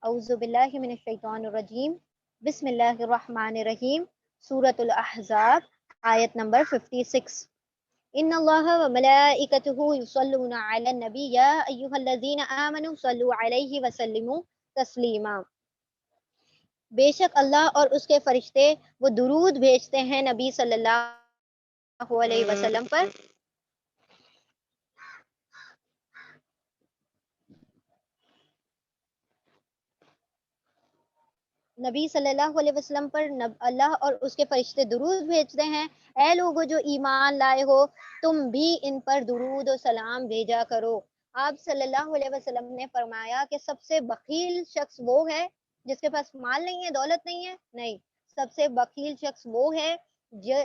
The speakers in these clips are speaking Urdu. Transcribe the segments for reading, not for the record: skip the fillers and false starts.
اعوذ باللہ من الشیطان الرجیم بسم اللہ الرحمن الرحیم سورۃ الاحزاب آیت نمبر 56 ان اللہ و ملائکتہ یصلون علی النبی یا ایھا الذین آمنوا صلوا علیہ وسلموا تسلیما۔ بے شک اللہ اور اس کے فرشتے وہ درود بھیجتے ہیں نبی صلی اللہ علیہ وسلم پر۔ نبی صلی اللہ علیہ وسلم پر اللہ اور اس کے فرشتے درود بھیجتے ہیں۔ اے لوگو جو ایمان لائے ہو، تم بھی ان پر درود و سلام بھیجا کرو۔ آپ صلی اللہ علیہ وسلم نے فرمایا کہ سب سے بخیل شخص وہ ہے جس کے پاس مال نہیں ہے، دولت نہیں ہے، نہیں، سب سے بخیل شخص وہ ہے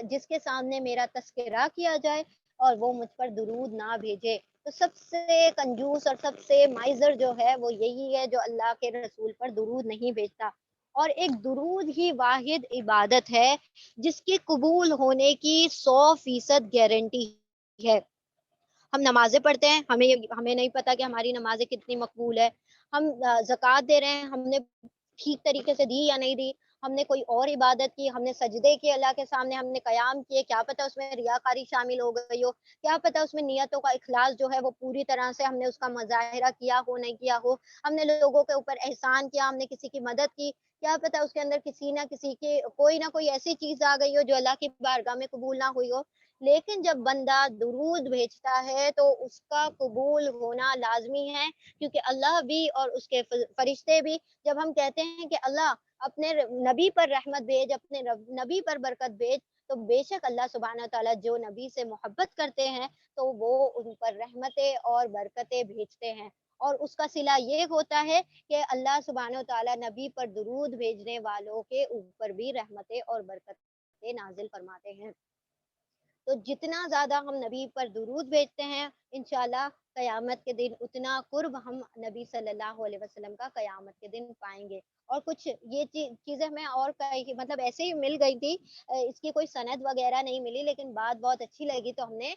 جس کے سامنے میرا تذکرہ کیا جائے اور وہ مجھ پر درود نہ بھیجے۔ تو سب سے کنجوس اور سب سے مائزر جو ہے وہ یہی ہے جو اللہ کے رسول پر درود نہیں بھیجتا۔ اور ایک درود ہی واحد عبادت ہے جس کے قبول ہونے کی 100% گارنٹی ہے۔ ہم نمازیں پڑھتے ہیں، ہمیں نہیں پتا کہ ہماری نمازیں کتنی مقبول ہے۔ ہم زکوٰۃ دے رہے ہیں، ہم نے ٹھیک طریقے سے دی یا نہیں دی۔ ہم نے کوئی اور عبادت کی، ہم نے سجدے کیے اللہ کے سامنے، ہم نے قیام کیے، کیا پتہ اس میں ریاکاری شامل ہو گئی ہو، کیا پتہ اس میں نیتوں کا اخلاص جو ہے وہ پوری طرح سے ہم نے اس کا مظاہرہ کیا ہو نہیں کیا ہو۔ ہم نے لوگوں کے اوپر احسان کیا، ہم نے کسی کی مدد کی، کیا پتہ اس کے اندر کسی نہ کسی کی کوئی نہ کوئی ایسی چیز آ گئی ہو جو اللہ کی بارگاہ میں قبول نہ ہوئی ہو۔ لیکن جب بندہ درود بھیجتا ہے تو اس کا قبول ہونا لازمی ہے، کیونکہ اللہ بھی اور اس کے فرشتے بھی، جب ہم کہتے ہیں کہ اللہ اپنے نبی پر رحمت بھیج، اپنے نبی پر برکت بھیج، تو بے شک اللہ سبحانہ تعالیٰ جو نبی سے محبت کرتے ہیں تو وہ ان پر رحمتیں اور برکتیں بھیجتے ہیں۔ اور اس کا صلہ یہ ہوتا ہے کہ اللہ سبحانہ تعالیٰ نبی پر درود بھیجنے والوں کے اوپر بھی رحمتیں اور برکتیں نازل فرماتے ہیں۔ تو جتنا زیادہ ہم نبی پر درود بھیجتے ہیں انشاءاللہ قیامت کے دن اتنا قرب ہم نبی صلی اللہ علیہ وسلم کا قیامت کے دن پائیں گے۔ اور کچھ یہ چیزیں ہمیں اور مطلب ایسے ہی مل گئی تھی، اس کی کوئی سند وغیرہ نہیں ملی، لیکن بات بہت اچھی لگی تو ہم نے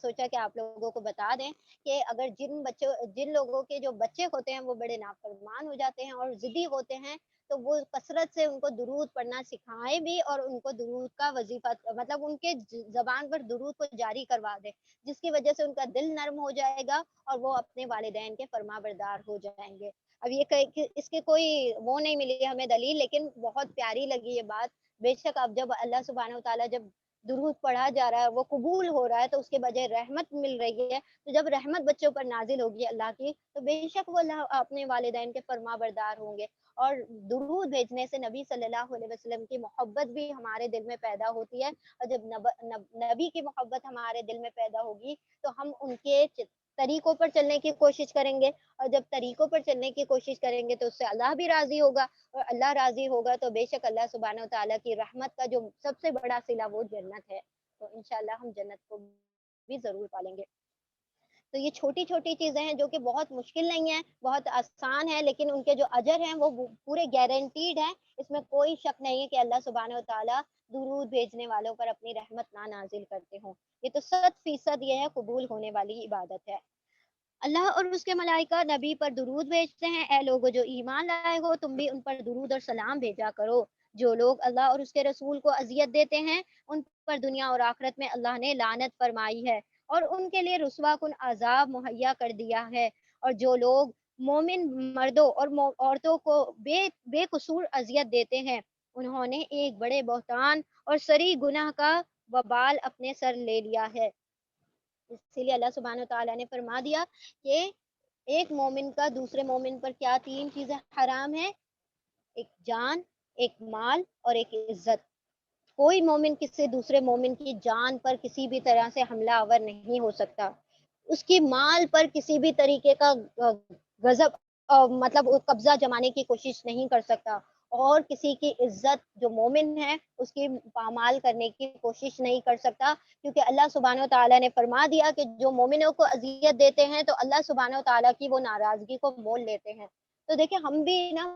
سوچا کہ آپ لوگوں کو بتا دیں کہ اگر جن لوگوں کے جو بچے ہوتے ہیں وہ بڑے نافرمان ہو جاتے ہیں اور ضدی ہوتے ہیں، تو وہ کثرت سے ان کو درود پڑھنا سکھائیں بھی اور ان کو درود کا وظیفہ مطلب ان کے زبان پر درود کو جاری کروا دیں، جس کی وجہ سے ان کا دل نرم ہو جائے گا اور وہ اپنے والدین کے فرما بردار ہو جائیں گے۔ اب یہ اس کے کوئی وہ نہیں ملی ہمیں دلیل، لیکن بہت پیاری لگی یہ بات۔ بے شک اب جب اللہ سبحانہ وتعالیٰ جب درود پڑھا جا رہا ہے، وہ قبول ہو رہا ہے، تو اس کے بجائے رحمت مل رہی ہے، تو جب رحمت بچوں پر نازل ہوگی اللہ کی، تو بے شک وہ اللہ اپنے والدین کے فرما بردار ہوں گے۔ اور درود بھیجنے سے نبی صلی اللہ علیہ وسلم کی محبت بھی ہمارے دل میں پیدا ہوتی ہے، اور جب نبی کی محبت ہمارے دل میں پیدا ہوگی تو ہم ان کے طریقوں پر چلنے کی کوشش کریں گے، اور جب طریقوں پر چلنے کی کوشش کریں گے تو اس سے اللہ بھی راضی ہوگا، اور اللہ راضی ہوگا تو بے شک اللہ سبحانہ و تعالیٰ کی رحمت کا جو سب سے بڑا صلہ وہ جنت ہے، تو انشاءاللہ ہم جنت کو بھی ضرور پالیں گے۔ تو یہ چھوٹی چھوٹی چیزیں ہیں جو کہ بہت مشکل نہیں ہیں، بہت آسان ہیں، لیکن ان کے جو اجر ہیں وہ پورے گارنٹیڈ ہیں۔ اس میں کوئی شک نہیں ہے کہ اللہ سبحانہ و تعالیٰ درود بھیجنے والوں پر اپنی رحمت نہ نازل کرتے ہوں۔ یہ تو 100% یہ ہے قبول ہونے والی عبادت ہے۔ اللہ اور اس کے ملائکہ نبی پر درود بھیجتے ہیں۔ اے لوگو جو ایمان لائے ہو، تم بھی ان پر درود اور سلام بھیجا کرو۔ جو لوگ اللہ اور اس کے رسول کو اذیت دیتے ہیں ان پر دنیا اور آخرت میں اللہ نے لعنت فرمائی ہے اور ان کے لیے رسوا کن عذاب مہیا کر دیا ہے۔ اور جو لوگ مومن مردوں اور عورتوں کو بے قصور اذیت دیتے ہیں انہوں نے ایک بڑے بہتان اور سری گناہ کا وبال اپنے سر لے لیا ہے۔ اسی لیے اللہ سبحانہ تعالیٰ نے فرما دیا کہ ایک مومن کا دوسرے مومن پر کیا 3 چیزیں حرام ہیں، ایک جان، ایک مال اور ایک عزت۔ کوئی مومن کسی دوسرے مومن کی جان پر کسی بھی طرح سے حملہ آور نہیں ہو سکتا، اس کی مال پر کسی بھی طریقے کا غضب مطلب قبضہ جمانے کی کوشش نہیں کر سکتا، اور کسی کی عزت جو مومن ہے اس کی پامال کرنے کی کوشش نہیں کر سکتا، کیونکہ اللہ سبحانہ و تعالیٰ نے فرما دیا کہ جو مومنوں کو اذیت دیتے ہیں تو اللہ سبحانہ و تعالیٰ کی وہ ناراضگی کو مول لیتے ہیں۔ تو دیکھیں ہم بھی نا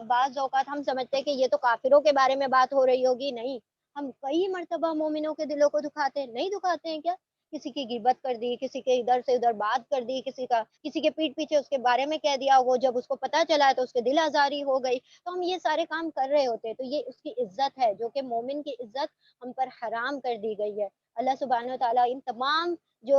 بعض اوقات ہم سمجھتے ہیں کہ یہ تو کافروں کے بارے میں بات ہو رہی ہوگی، نہیں، ہم کئی مرتبہ مومنوں کے دلوں کو دکھاتے ہیں، نہیں دکھاتے ہیں کیا؟ کسی کی غیبت کر دی، کسی کے ادھر سے ادھر بات کر دی، کسی کے پیٹھ پیچھے اس کے بارے میں کہہ دیا، وہ جب اس کو پتہ چلا تو اس کے دل آزاری ہو گئی، تو ہم یہ سارے کام کر رہے ہوتے ہیں، تو یہ اس کی عزت ہے جو کہ مومن کی عزت ہم پر حرام کر دی گئی ہے۔ اللہ سبحانہ وتعالیٰ ان تمام جو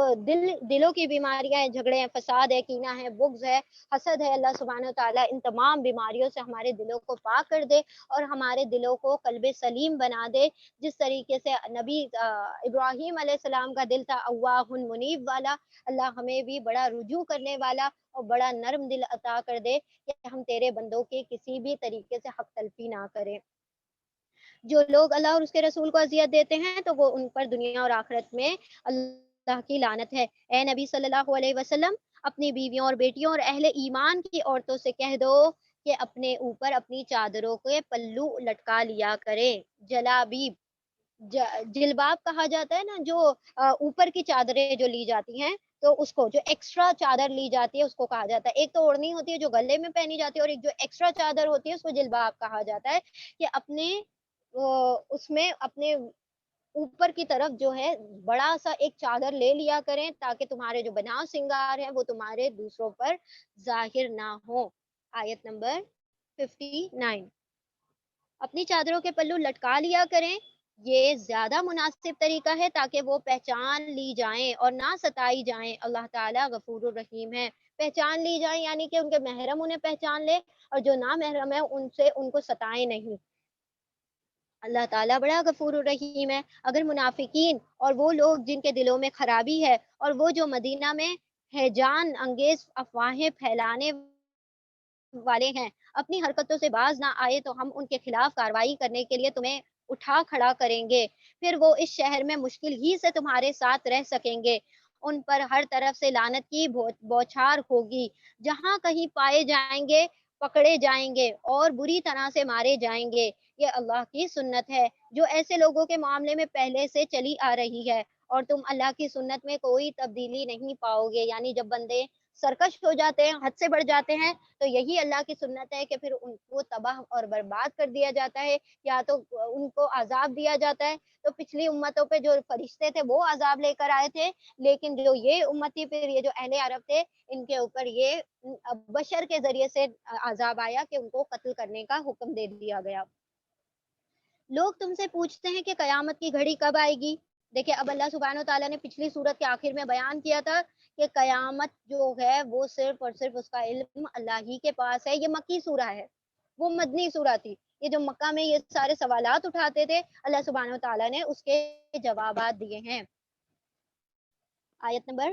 دلوں کی بیماریاں ہیں، جھگڑے ہیں، فساد ہے، کینہ ہے، بغض ہے، حسد ہے، اللہ سبحانہ وتعالیٰ ان تمام بیماریوں سے ہمارے دلوں کو پاک کر دے اور ہمارے دلوں کو قلب سلیم بنا دے، جس طریقے سے نبی ابراہیم علیہ السلام کا دل تھا اواہ منیب والا، اللہ ہمیں بھی بڑا رجوع کرنے والا اور بڑا نرم دل عطا کر دے کہ ہم تیرے بندوں کے کسی بھی طریقے سے حق تلفی نہ کریں۔ جو لوگ اللہ اور اس کے رسول کو اذیت دیتے ہیں تو وہ ان پر دنیا اور آخرت میں اللہ کی لعنت ہے۔ اے نبی صلی اللہ علیہ وسلم، اپنی بیویوں اور بیٹیوں اور اہل ایمان کی عورتوں سے کہہ دو کہ اپنے اوپر اپنی چادروں کے پلو لٹکا لیا کریں۔ جلابیب جلباب کہا جاتا ہے نا، جو اوپر کی چادریں جو لی جاتی ہیں، تو اس کو جو ایکسٹرا چادر لی جاتی ہے اس کو کہا جاتا ہے۔ ایک تو اوڑھنی ہوتی ہے جو گلے میں پہنی جاتی ہے، اور ایک جو ایکسٹرا چادر ہوتی ہے اس کو جلباب کہا جاتا ہے، کہ اپنے اس میں اپنے اوپر کی طرف جو ہے بڑا سا ایک چادر لے لیا کریں تاکہ تمہارے جو بناؤ سنگار ہیں وہ تمہارے دوسروں پر ظاہر نہ ہو۔ آیت نمبر 59۔ اپنی چادروں کے پلو لٹکا لیا کریں، یہ زیادہ مناسب طریقہ ہے تاکہ وہ پہچان لی جائیں اور نہ ستائی جائیں۔ اللہ تعالیٰ غفور الرحیم ہے۔ پہچان لی جائیں یعنی کہ ان کے محرم انہیں پہچان لے، اور جو نہ محرم ہے ان کو ستائیں نہیں۔ اللہ تعالیٰ بڑا غفور الرحیم ہے۔ اگر منافقین اور وہ لوگ جن کے دلوں میں خرابی ہے اور وہ جو مدینہ میں ہیجان انگیز افواہیں پھیلانے والے ہیں اپنی حرکتوں سے باز نہ آئے تو ہم ان کے خلاف کارروائی کرنے کے لیے تمہیں اٹھا کھڑا کریں گے، پھر وہ اس شہر میں مشکل ہی سے تمہارے ساتھ رہ سکیں گے۔ ان پر ہر طرف سے لعنت کی بوچھار ہوگی، جہاں کہیں پائے جائیں گے پکڑے جائیں گے اور بری طرح سے مارے جائیں گے۔ یہ اللہ کی سنت ہے جو ایسے لوگوں کے معاملے میں پہلے سے چلی آ رہی ہے، اور تم اللہ کی سنت میں کوئی تبدیلی نہیں پاؤ گے۔ یعنی جب بندے سرکش ہو جاتے ہیں، حد سے بڑھ جاتے ہیں، تو یہی اللہ کی سنت ہے کہ پھر ان کو تباہ اور برباد کر دیا جاتا ہے، یا تو ان کو عذاب دیا جاتا ہے۔ تو پچھلی امتوں پہ جو فرشتے تھے وہ عذاب لے کر آئے تھے، لیکن جو یہ امتی پھر یہ جو اہل عرب تھے ان کے اوپر یہ بشر کے ذریعے سے عذاب آیا کہ ان کو قتل کرنے کا حکم دے دیا گیا۔ لوگ تم سے پوچھتے ہیں کہ قیامت کی گھڑی کب آئے گی۔ دیکھیں اب اللہ سبحانہ وتعالیٰ نے پچھلی سورت کے آخر میں بیان کیا تھا کہ قیامت جو ہے وہ صرف اور صرف اس کا علم اللہ ہی کے پاس ہے۔ یہ مکی سورہ ہے، وہ مدنی سورہ تھی۔ یہ جو مکہ میں یہ سارے سوالات اٹھاتے تھے، اللہ سبحانہ وتعالیٰ نے اس کے جوابات دیے ہیں۔ آیت نمبر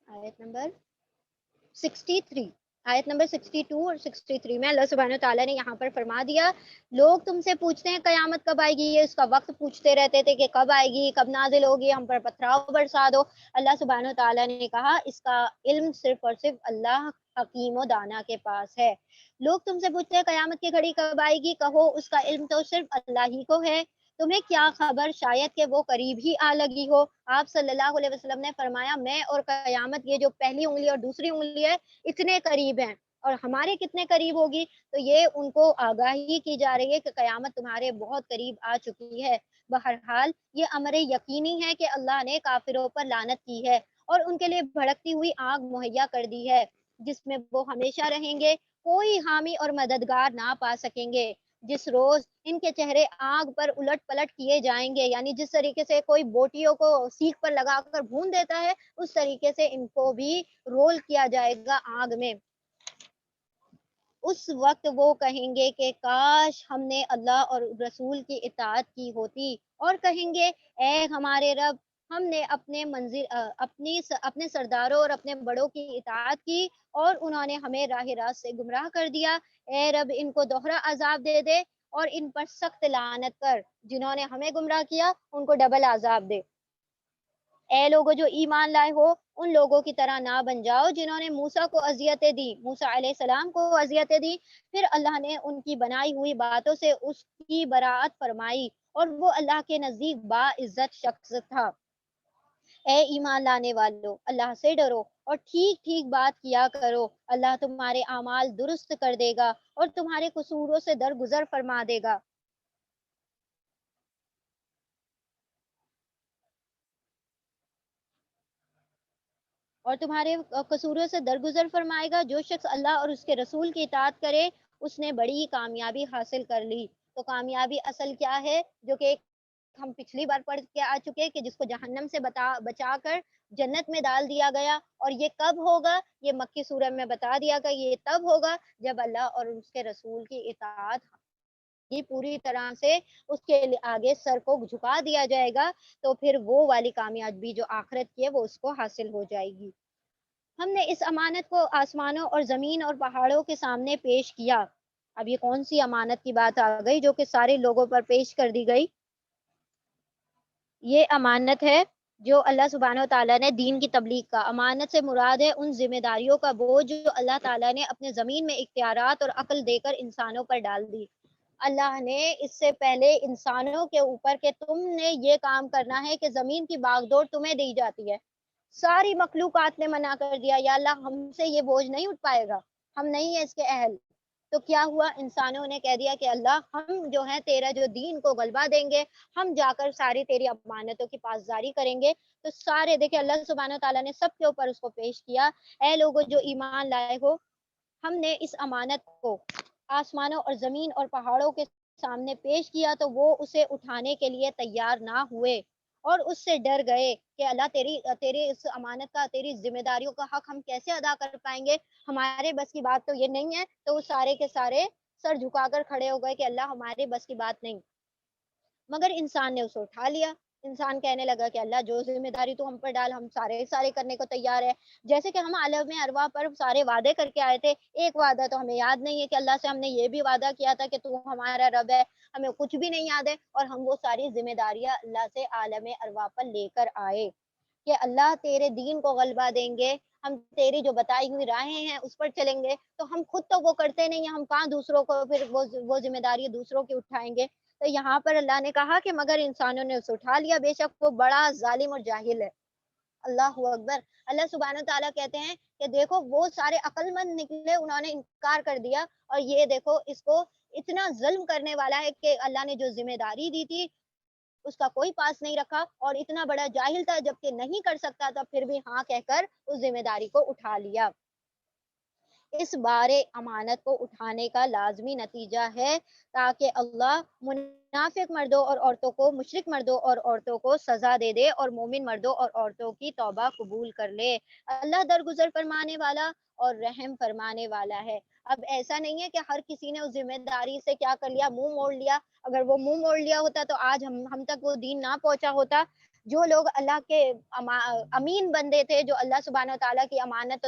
آیت نمبر 63، آیت نمبر 62 اور 63 میں اللہ سبحانہ تعالیٰ نے یہاں پر فرما دیا، لوگ تم سے پوچھتے ہیں قیامت کب آئے گی، یہ اس کا وقت پوچھتے رہتے تھے کہ کب آئے گی، کب نازل ہوگی، ہم پر پتھراؤ برسا دو۔ اللہ سبحانہ تعالیٰ نے کہا اس کا علم صرف اور صرف اللہ حکیم و دانا کے پاس ہے۔ لوگ تم سے پوچھتے ہیں قیامت کی گھڑی کب آئے گی، کہو اس کا علم تو صرف اللہ ہی کو ہے، تمہیں کیا خبر شاید کہ وہ قریب ہی آ لگی ہو۔ آپ صلی اللہ علیہ وسلم نے فرمایا میں اور قیامت یہ جو پہلی انگلی اور دوسری انگلی ہے اتنے قریب ہیں، اور ہمارے کتنے قریب ہوگی، تو یہ ان کو آگاہی کی جا رہی ہے کہ قیامت تمہارے بہت قریب آ چکی ہے۔ بہرحال یہ امر یقینی ہے کہ اللہ نے کافروں پر لعنت کی ہے اور ان کے لیے بھڑکتی ہوئی آگ مہیا کر دی ہے جس میں وہ ہمیشہ رہیں گے، کوئی حامی اور مددگار نہ پا سکیں گے۔ جس روز ان کے چہرے آگ پر الٹ پلٹ کیے جائیں گے، یعنی جس طریقے سے کوئی بوٹیوں کو سیخ پر لگا کر بھون دیتا ہے اس طریقے سے ان کو بھی رول کیا جائے گا آگ میں۔ اس وقت وہ کہیں گے کہ کاش ہم نے اللہ اور رسول کی اطاعت کی ہوتی، اور کہیں گے اے ہمارے رب، ہم نے اپنے سرداروں اور اپنے بڑوں کی اطاعت کی اور انہوں نے ہمیں راہ راست سے گمراہ کر دیا۔ اے رب ان کو دوہرا عذاب دے دے اور ان پر سخت لعنت کر، جنہوں نے ہمیں گمراہ کیا ان کو ڈبل عذاب دے۔ اے لوگو جو ایمان لائے ہو، ان لوگوں کی طرح نہ بن جاؤ جنہوں نے موسیٰ کو اذیتیں دی، موسیٰ علیہ السلام کو اذیتیں دی، پھر اللہ نے ان کی بنائی ہوئی باتوں سے اس کی براءت فرمائی اور وہ اللہ کے نزدیک باعزت شخص تھا۔ اے ایمان لانے والو، اللہ سے ڈرو اور ٹھیک ٹھیک بات کیا کرو، اللہ تمہارے اعمال درست کر دے گا اور تمہارے قصوروں سے درگزر فرما دے گا۔ اور تمہارے قصوروں سے درگزر فرمائے گا. جو شخص اللہ اور اس کے رسول کی اطاعت کرے اس نے بڑی کامیابی حاصل کر لی. تو کامیابی اصل کیا ہے؟ جو کہ ہم پچھلی بار پڑھ کے آ چکے کہ جس کو جہنم سے بچا کر جنت میں ڈال دیا گیا. اور یہ کب ہوگا؟ یہ مکی سورہ میں بتا دیا گیا یہ تب ہوگا جب اللہ اور اس کے رسول کی اطاعت کی پوری طرح سے اس کے آگے سر کو جھکا دیا جائے گا. تو پھر وہ والی کامیابی جو آخرت کی ہے وہ اس کو حاصل ہو جائے گی. ہم نے اس امانت کو آسمانوں اور زمین اور پہاڑوں کے سامنے پیش کیا. اب یہ کون سی امانت کی بات آ گئی جو کہ سارے لوگوں پر پیش کر دی گئی؟ یہ امانت ہے جو اللہ سبحانہ و تعالیٰ نے دین کی تبلیغ کا. امانت سے مراد ہے ان ذمہ داریوں کا بوجھ جو اللہ تعالیٰ نے اپنے زمین میں اختیارات اور عقل دے کر انسانوں پر ڈال دی. اللہ نے اس سے پہلے انسانوں کے اوپر کہ تم نے یہ کام کرنا ہے کہ زمین کی باغ دوڑ تمہیں دی جاتی ہے. ساری مخلوقات نے منع کر دیا یا اللہ ہم سے یہ بوجھ نہیں اٹھ پائے گا, ہم نہیں ہیں اس کے اہل. تو کیا ہوا؟ انسانوں نے کہہ دیا کہ اللہ ہم جو ہیں تیرا جو دین کو غلبہ دیں گے, ہم جا کر ساری تیری امانتوں کی پاسداری کریں گے. تو سارے دیکھیں اللہ سبحانہ تعالیٰ نے سب کے اوپر اس کو پیش کیا. اے لوگوں جو ایمان لائے ہو, ہم نے اس امانت کو آسمانوں اور زمین اور پہاڑوں کے سامنے پیش کیا تو وہ اسے اٹھانے کے لیے تیار نہ ہوئے اور اس سے ڈر گئے کہ اللہ تیری اس امانت کا, تیری ذمہ داریوں کا حق ہم کیسے ادا کر پائیں گے, ہمارے بس کی بات تو یہ نہیں ہے. تو وہ سارے کے سارے سر جھکا کر کھڑے ہو گئے کہ اللہ ہمارے بس کی بات نہیں. مگر انسان نے اسے اٹھا لیا. انسان کہنے لگا کہ اللہ جو ذمہ داری تو ہم پر ڈال ہم سارے کرنے کو تیار ہے. جیسے کہ ہم عالم ارواح پر سارے وعدے کر کے آئے تھے, ایک وعدہ تو ہمیں یاد نہیں ہے کہ اللہ سے ہم نے یہ بھی وعدہ کیا تھا کہ تو ہمارا رب ہے, ہمیں کچھ بھی نہیں یاد ہے. اور ہم وہ ساری ذمہ داریاں اللہ سے عالم ارواح پر لے کر آئے کہ اللہ تیرے دین کو غلبہ دیں گے, ہم تیری جو بتائی ہوئی راہیں ہیں اس پر چلیں گے. تو ہم خود تو وہ کرتے نہیں ہیں, ہم کہاں دوسروں کو پھر وہ ذمہ داری دوسروں کی اٹھائیں گے. تو یہاں پر اللہ نے کہا کہ مگر انسانوں نے اسے اٹھا لیا, بے شک وہ بڑا ظالم اور جاہل ہے. اللہ اکبر. اللہ سبحانہ تعالیٰ کہتے ہیں کہ دیکھو وہ سارے عقل مند نکلے, انہوں نے انکار کر دیا. اور یہ دیکھو اس کو اتنا ظلم کرنے والا ہے کہ اللہ نے جو ذمہ داری دی تھی اس کا کوئی پاس نہیں رکھا, اور اتنا بڑا جاہل تھا جبکہ نہیں کر سکتا تھا پھر بھی ہاں کہہ کر اس ذمہ داری کو اٹھا لیا. اس بارے امانت کو اٹھانے کا لازمی نتیجہ ہے تاکہ اللہ منافق مردوں اور عورتوں کو, مشرک مردوں اور عورتوں کو سزا دے دے اور مومن مردوں اور عورتوں کی توبہ قبول کر لے. اللہ درگزر فرمانے والا اور رحم فرمانے والا ہے. اب ایسا نہیں ہے کہ ہر کسی نے اس ذمہ داری سے کیا کر لیا, منہ موڑ لیا. اگر وہ منہ موڑ لیا ہوتا تو آج ہم تک وہ دین نہ پہنچا ہوتا. جو لوگ اللہ کے امین بندے تھے, جو اللہ سبحانہ و تعالیٰ کی امانت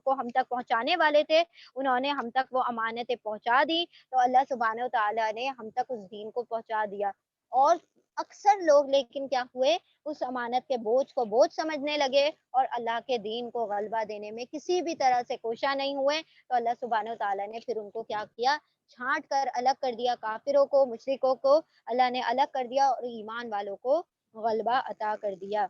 کو ہم تک پہنچانے والے تھے, انہوں نے ہم تک وہ امانتیں پہنچا دی. تو اللہ سبحانہ و تعالیٰ نے ہم تک اس دین کو پہنچا دیا. اور اکثر لوگ لیکن کیا ہوئے, اس امانت کے بوجھ کو بوجھ سمجھنے لگے اور اللہ کے دین کو غلبہ دینے میں کسی بھی طرح سے کوشاں نہیں ہوئے. تو اللہ سبحانہ و تعالیٰ نے پھر ان کو کیا کیا, چھانٹ کر الگ کر دیا. کافروں کو, مشرکوں کو اللہ نے الگ کر دیا اور ایمان والوں کو غلبہ عطا کر دیا.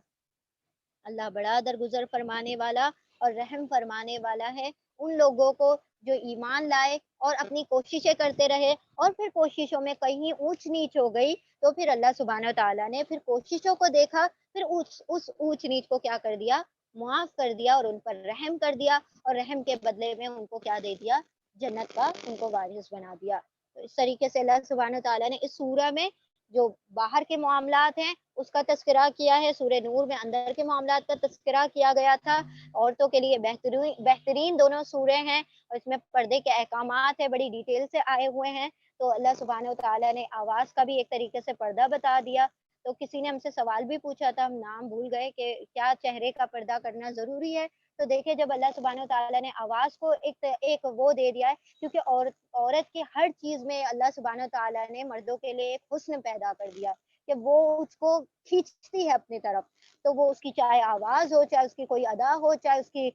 اللہ بڑا درگزر فرمانے والا اور رحم فرمانے والا ہے ان لوگوں کو جو ایمان لائے اور اپنی کوششیں کرتے رہے, اور پھر کوششوں میں کہیں اونچ نیچ ہو گئی تو پھر اللہ سبحانہ تعالیٰ نے پھر کوششوں کو دیکھا, پھر اس اونچ نیچ کو کیا کر دیا, معاف کر دیا اور ان پر رحم کر دیا. اور رحم کے بدلے میں ان کو کیا دے دیا, جنت کا ان کو وارث بنا دیا. تو اس طریقے سے اللہ سبحانہ تعالیٰ نے اس سورہ میں جو باہر کے معاملات ہیں اس کا تذکرہ کیا ہے. سورہ نور میں اندر کے معاملات کا تذکرہ کیا گیا تھا. عورتوں کے لیے بہترین دونوں سورے ہیں, اور اس میں پردے کے احکامات ہے, بڑی ڈیٹیل سے آئے ہوئے ہیں. تو اللہ سبحانہ و تعالیٰ نے آواز کا بھی ایک طریقے سے پردہ بتا دیا. تو کسی نے ہم سے سوال بھی پوچھا تھا, ہم نام بھول گئے, کہ کیا چہرے کا پردہ کرنا ضروری ہے. تو دیکھیں جب اللہ سبحانہ و تعالیٰ نے آواز کو ایک وہ دے دیا ہے, کیونکہ عورت کی ہر چیز میں اللہ سبحانہ و تعالیٰ نے مردوں کے لیے ایک حسن پیدا کر دیا کہ وہ اس کو کھینچتی ہے اپنی طرف. تو وہ اس کی چاہے آواز ہو, چاہے اس کی کوئی ادا ہو, چاہے اس کی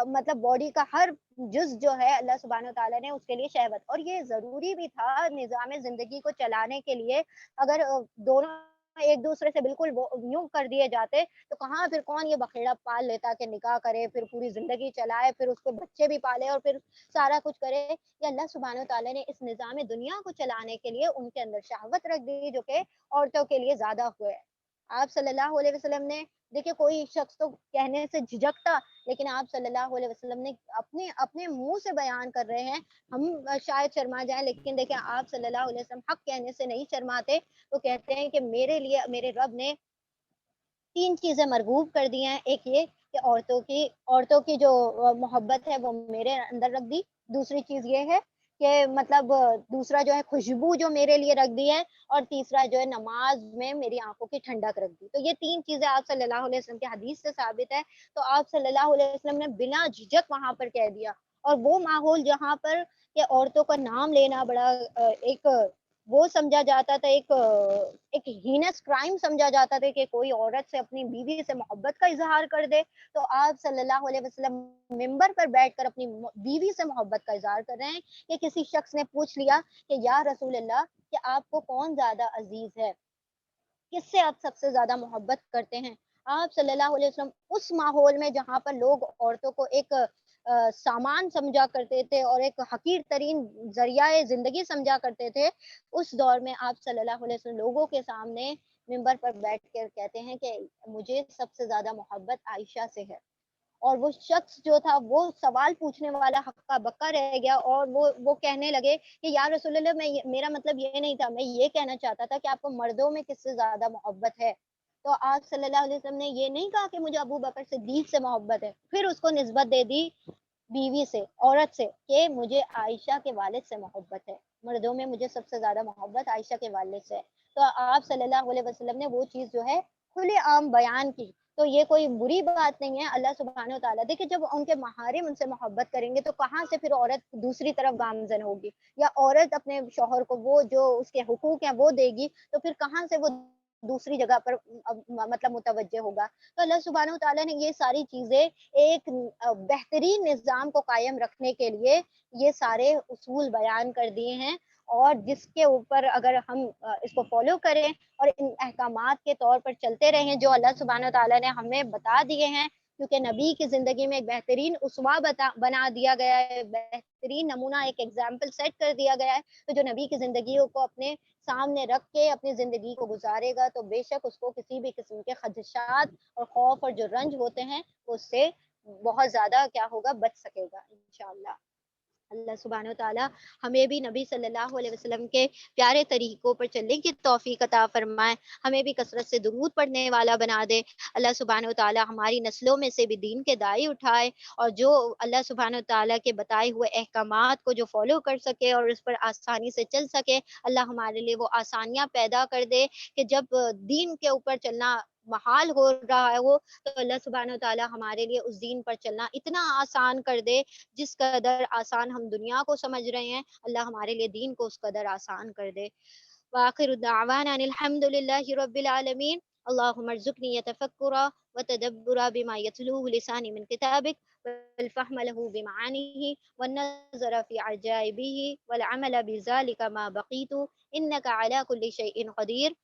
مطلب باڈی کا ہر جز جو ہے, اللہ سبحانہ و تعالیٰ نے اس کے لیے شہوت, اور یہ ضروری بھی تھا نظام زندگی کو چلانے کے لیے. اگر دونوں ایک دوسرے سے بالکل یوں کر دیے جاتے تو کہاں پھر کون یہ بکھیڑا پال لیتا کہ نکاح کرے, پھر پوری زندگی چلائے, پھر اس کو بچے بھی پالے اور پھر سارا کچھ کرے. یہ اللہ سبحانہ و تعالیٰ نے اس نظام دنیا کو چلانے کے لیے ان کے اندر شہوت رکھ دی جو کہ عورتوں کے لیے زیادہ ہوئے. آپ صلی اللہ علیہ وسلم نے دیکھیے کوئی شخص تو کہنے سے جھجکتا، لیکن آپ صلی اللہ علیہ وسلم نے اپنے اپنے منہ سے بیان کر رہے ہیں. ہم شاید شرما جائیں، لیکن دیکھیں آپ صلی اللہ علیہ وسلم حق کہنے سے نہیں شرماتے. تو کہتے ہیں کہ میرے لیے میرے رب نے 3 چیزیں مرغوب کر دی ہیں. ایک یہ کہ عورتوں کی جو محبت ہے وہ میرے اندر رکھ دی. دوسری چیز یہ ہے کہ مطلب دوسرا جو ہے خوشبو جو میرے لیے رکھ دی ہے، اور تیسرا جو ہے نماز میں میری آنکھوں کی ٹھنڈک رکھ دی. تو یہ 3 چیزیں آپ صلی اللہ علیہ وسلم کی حدیث سے ثابت ہے. تو آپ صلی اللہ علیہ وسلم نے بنا جھجک وہاں پر کہہ دیا. اور وہ ماحول جہاں پر کہ عورتوں کا نام لینا بڑا ایک وہ سمجھا جاتا تھا، ایک ہینس کرائم سمجھا جاتا تھا کہ کوئی عورت سے اپنی بیوی سے محبت کا اظہار کر دے. تو آپ صلی اللہ علیہ وسلم ممبر پر بیٹھ کر اپنی بیوی سے محبت کا اظہار کر رہے ہیں. کہ کسی شخص نے پوچھ لیا کہ یا رسول اللہ کہ آپ کو کون زیادہ عزیز ہے، کس سے آپ سب سے زیادہ محبت کرتے ہیں؟ آپ صلی اللہ علیہ وسلم اس ماحول میں جہاں پر لوگ عورتوں کو ایک سامان سمجھا کرتے تھے اور ایک حقیر ترین ذریعہ زندگی سمجھا کرتے تھے، اس دور میں آپ صلی اللہ علیہ وسلم لوگوں کے سامنے منبر پر بیٹھ کر کہتے ہیں کہ مجھے سب سے زیادہ محبت عائشہ سے ہے. اور وہ شخص جو تھا وہ سوال پوچھنے والا ہکا بکا رہ گیا، اور وہ کہنے لگے کہ یا رسول اللہ میرا مطلب یہ نہیں تھا، میں یہ کہنا چاہتا تھا کہ آپ کو مردوں میں کس سے زیادہ محبت ہے. تو آپ صلی اللہ علیہ وسلم نے یہ نہیں کہا کہ مجھے ابو بکر صدیق سے محبت ہے، پھر اس کو نسبت دے دی بیوی سے، عورت سے، کہ مجھے عائشہ کے والد سے محبت ہے. مردوں میں مجھے سب سے زیادہ محبت عائشہ کے والد سے ہے. تو آپ صلی اللہ علیہ وسلم نے وہ چیز جو ہے کھلے عام بیان کی. تو یہ کوئی بری بات نہیں ہے. اللہ سبحانہ و تعالیٰ دیکھیں جب ان کے محارم ان سے محبت کریں گے تو کہاں سے پھر عورت دوسری طرف گامزن ہوگی، یا عورت اپنے شوہر کو وہ جو اس کے حقوق ہیں وہ دے گی، تو پھر کہاں سے وہ دوسری جگہ پر مطلب متوجہ ہوگا. تو اللہ سبحانہ و تعالیٰ نے یہ ساری چیزیں ایک بہترین نظام کو قائم رکھنے کے لیے یہ سارے اصول بیان کر دیے ہیں. اور جس کے اوپر اگر ہم اس کو فالو کریں اور ان احکامات کے طور پر چلتے رہیں جو اللہ سبحانہ و تعالیٰ نے ہمیں بتا دیے ہیں، کیونکہ نبی کی زندگی میں ایک بہترین اسوہ بنا دیا گیا ہے، بہترین نمونہ ایک ایگزامپل سیٹ کر دیا گیا ہے. تو جو نبی کی زندگیوں کو اپنے سامنے رکھ کے اپنی زندگی کو گزارے گا تو بے شک اس کو کسی بھی قسم کے خدشات اور خوف اور جو رنج ہوتے ہیں اس سے بہت زیادہ کیا ہوگا، بچ سکے گا انشاءاللہ. اللہ سبحانہ و تعالیٰ ہمیں بھی نبی صلی اللہ علیہ وسلم کے پیارے طریقوں پر چلنے کی توفیق عطا فرمائے، ہمیں بھی کثرت سے درود پڑھنے والا بنا دے. اللہ سبحانہ و تعالیٰ ہماری نسلوں میں سے بھی دین کے داعی اٹھائے، اور جو اللہ سبحانہ و تعالیٰ کے بتائے ہوئے احکامات کو جو فالو کر سکے اور اس پر آسانی سے چل سکے، اللہ ہمارے لیے وہ آسانیاں پیدا کر دے کہ جب دین کے اوپر چلنا محال ہو رہا ہے وہ، تو اللہ سبحانہ و تعالیٰ ہمارے لیے اس دین پر چلنا اتنا آسان کر دے. جس قدر آسان ہم دنیا کو سمجھ رہے ہیں، اللہ ہمارے لیے دین کو اس قدر آسان کر دے. وآخر دعوانا ان الحمد للہ رب العالمین. اللهم ارزقني يتفكرا وتدبرا بما يتلوه لساني من كتابك، والفهم له بمعانيه، والنظر في عجائبه، والعمل بذلك ما بقيت، إنك على كل شيء قدير.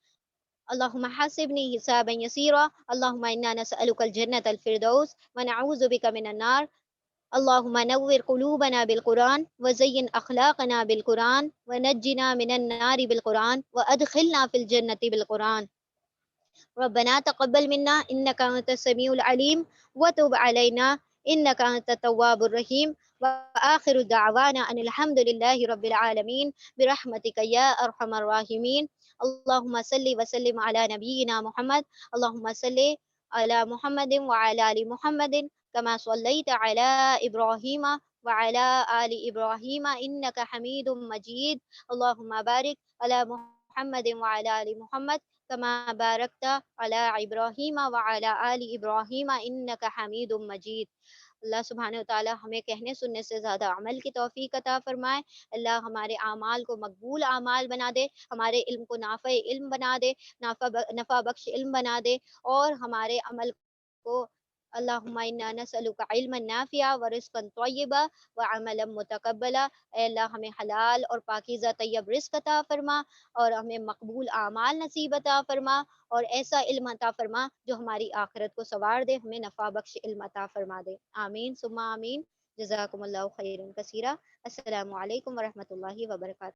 اللهم حاسبني حسابا يسيرا. اللهم إنا نسألك الجنة الفردوس ونعوذ بك من النار. اللهم نور قلوبنا بالقرآن، وزين أخلاقنا بالقرآن، ونجنا من النار بالقرآن، وأدخلنا في الجنة بالقرآن. ربنا تقبل منا إنك أنت السميع العليم، وتب علينا إنك أنت التواب الرحيم. وآخر دعوانا أن الحمد لله رب العالمين برحمتك يا أرحم الراحمين. اللهم صل وسلم على نبينا محمد. اللهم صل على محمد وعلى آل محمد كما صليت على إبراهيم وعلى آل إبراهيم إنك حميد مجيد. اللهم بارك على محمد وعلى آل محمد كما باركت على إبراهيم وعلى آل إبراهيم إنك حميد مجيد. اللہ سبحانہ و تعالیٰ ہمیں کہنے سننے سے زیادہ عمل کی توفیق عطا فرمائے. اللہ ہمارے اعمال کو مقبول اعمال بنا دے، ہمارے علم کو نافع علم بنا دے، نفع بخش علم بنا دے، اور ہمارے عمل کو اللہم انا نسألک علما نافعا ورزقا طیبا وعملا متقبلا. اے اللہ ہمیں حلال اور پاکیزہ طیب رزق عطا فرما، اور ہمیں مقبول اعمال نصیب عطا فرما، اور ایسا علم عطا فرما جو ہماری آخرت کو سنوار دے، ہمیں نفع بخش علم عطا فرما دے. آمین ثم آمین. جزاکم اللہ خیرا کثیرا. السلام علیکم ورحمۃ اللہ وبرکاتہ.